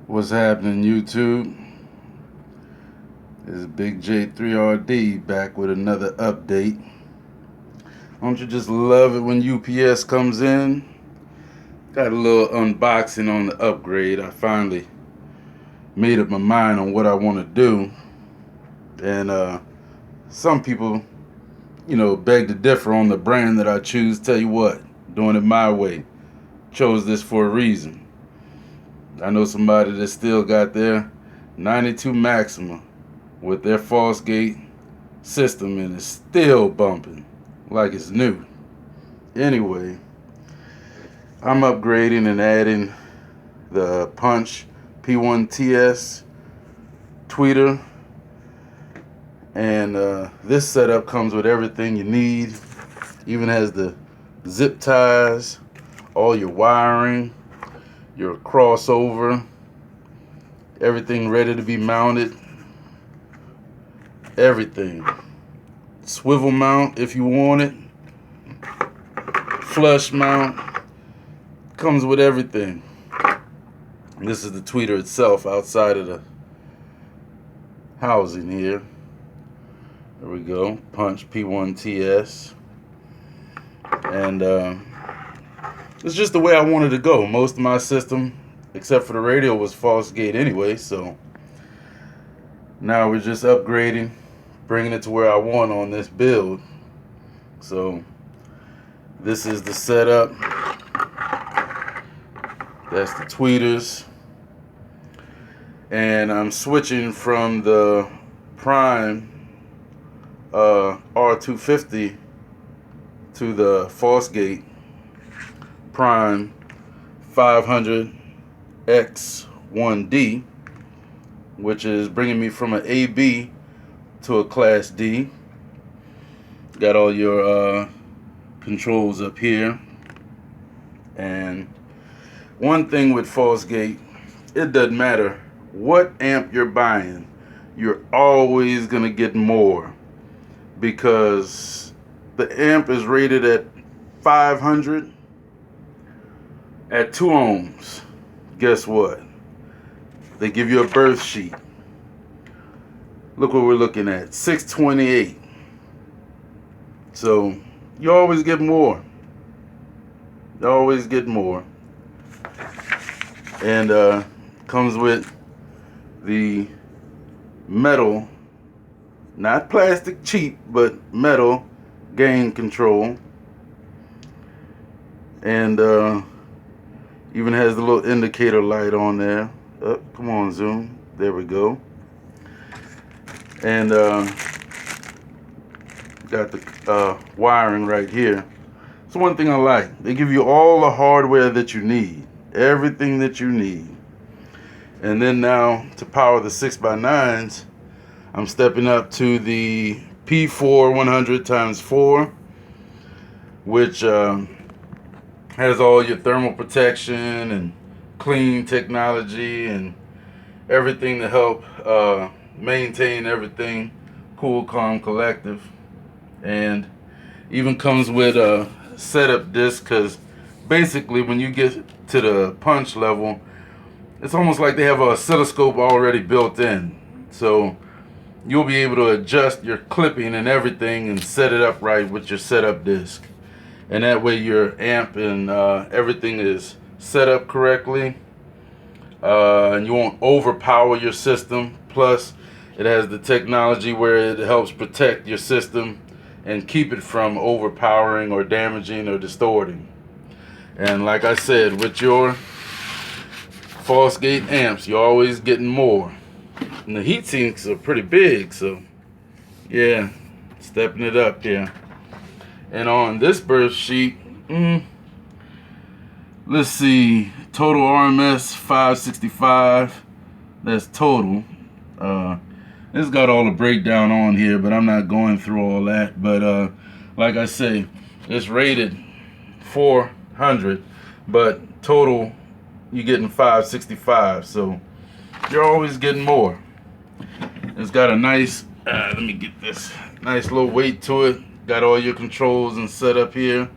What's happening, YouTube? It's Big J3RD back with another update. Don't you just love it when UPS comes in? Got a little unboxing on the upgrade. I finally made up my mind on what I want to do. And some people, beg to differ on the brand that I choose. Tell you what, doing it my way. Chose this for a reason. I know somebody that still got their 92 Maxima with their Fosgate system and it's still bumping like it's new. Anyway, I'm upgrading and adding the Punch P1TS tweeter, and this setup comes with everything you need. Even has the zip ties, all your wiring, your crossover, everything ready to be mounted. Everything. Swivel mount if you want it. Flush mount. Comes with everything. This is the tweeter itself outside of the housing here. There we go. Punch P1TS. And it's just the way I wanted to go. Most of my system, except for the radio, was Fosgate anyway. So now we're just upgrading, bringing it to where I want on this build. So this is the setup. That's the tweeters. And I'm switching from the Prime R250 to the Fosgate Prime 500X1D, which is bringing me from an AB to a Class D. Got all your controls up here. And one thing with Fosgate, it doesn't matter what amp you're buying, you're always gonna get more, because the amp is rated at 500 at 2 ohms. Guess what? They give you a birth sheet. Look what we're looking at, 628. So you always get more. You always get more. And comes with the metal, not plastic cheap, but metal gain control. And even has the little indicator light on there. Oh, come on, zoom. There we go. And got the wiring right here. So one thing I like, they give you all the hardware that you need, everything that you need. And then now to power the 6x9s, I'm stepping up to the P4 100x4, which has all your thermal protection and clean technology and everything to help maintain everything cool, calm, collective. And even comes with a setup disc, because basically when you get to the punch level, it's almost like they have an oscilloscope already built in. So you'll be able to adjust your clipping and everything and set it up right with your setup disc. And that way your amp and everything is set up correctly. And you won't overpower your system. Plus, it has the technology where it helps protect your system and keep it from overpowering or damaging or distorting. And like I said, with your Fosgate amps, you're always getting more. And the heat sinks are pretty big, so yeah, stepping it up here. And on this birth sheet, let's see, total RMS 565. That's total. It's got all the breakdown on here, but I'm not going through all that. But like I say, it's rated 400, but total you're getting 565. So you're always getting more. It's got a nice, let me get this, nice little weight to it. Got all your controls and set up here.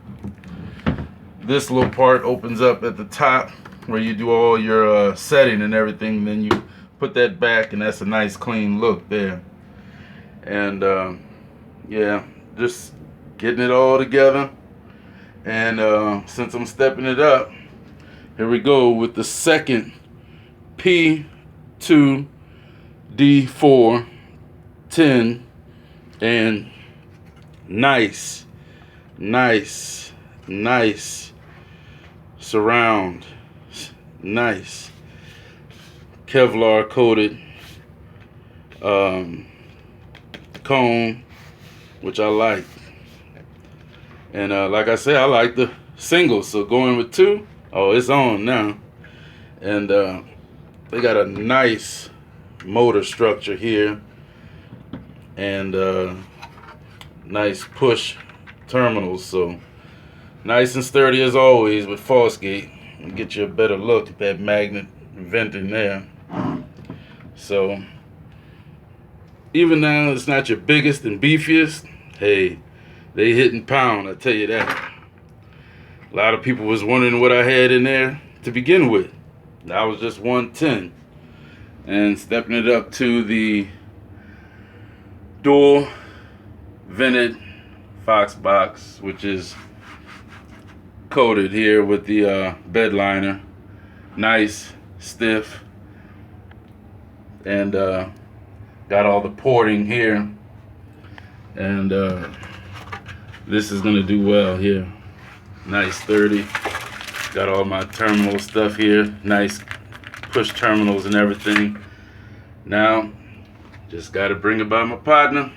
This little part opens up at the top where you do all your setting and everything. Then you put that back, and that's a nice clean look there. And yeah, just getting it all together. And since I'm stepping it up, here we go with the second P2 D4 10, and nice surround, nice Kevlar coated cone, which I like. And like I said, I like the single, so going with two, oh, it's on now. And they got a nice motor structure here, and nice push terminals, so nice and sturdy as always with Fosgate. And get you a better look at that magnet vent in there. So even now it's not your biggest and beefiest, hey, they hitting pound, I tell you that. A lot of people was wondering what I had in there to begin with. I was just 110, and stepping it up to the dual vented Fox box, which is coated here with the bed liner, nice, stiff, and got all the porting here, and this is gonna do well here. Nice, sturdy. Got all my terminal stuff here, nice push terminals and everything. Now just got to bring it by my partner,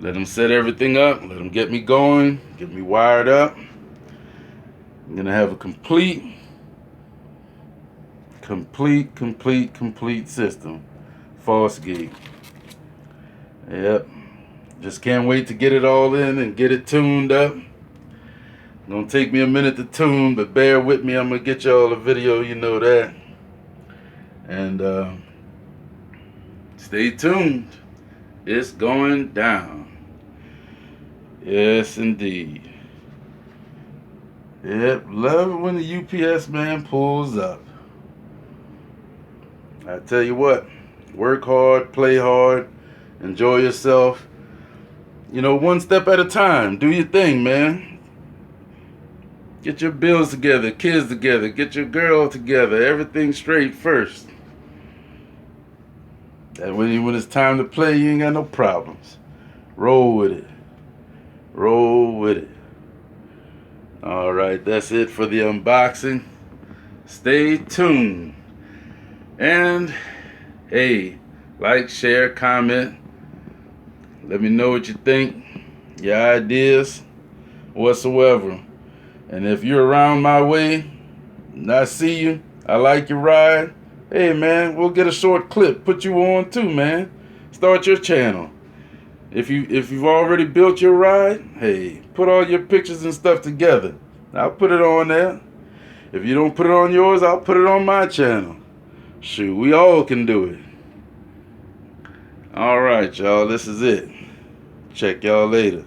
let him set everything up, let him get me going, get me wired up. I'm gonna have a complete system. Fosgate. Yep. Just can't wait to get it all in and get it tuned up. Gonna take me a minute to tune, but bear with me. I'm gonna get y'all a video, you know that. And stay tuned. It's going down. Yes, indeed. Yep, love it when the UPS man pulls up. I tell you what, work hard, play hard, enjoy yourself. You know, one step at a time. Do your thing, man. Get your bills together, kids together, get your girl together, everything straight first. That when it's time to play, you ain't got no problems. Roll with it. Roll with it. All right, that's it for the unboxing. Stay tuned. And hey, like, share, comment. Let me know what you think, your ideas, whatsoever. And if you're around my way and I see you, I like your ride, hey man, we'll get a short clip, put you on too, man. Start your channel. If you've already built your ride, hey, put all your pictures and stuff together. I'll put it on there. If you don't put it on yours, I'll put it on my channel. Shoot, we all can do it. All right, y'all, this is it. Check y'all later.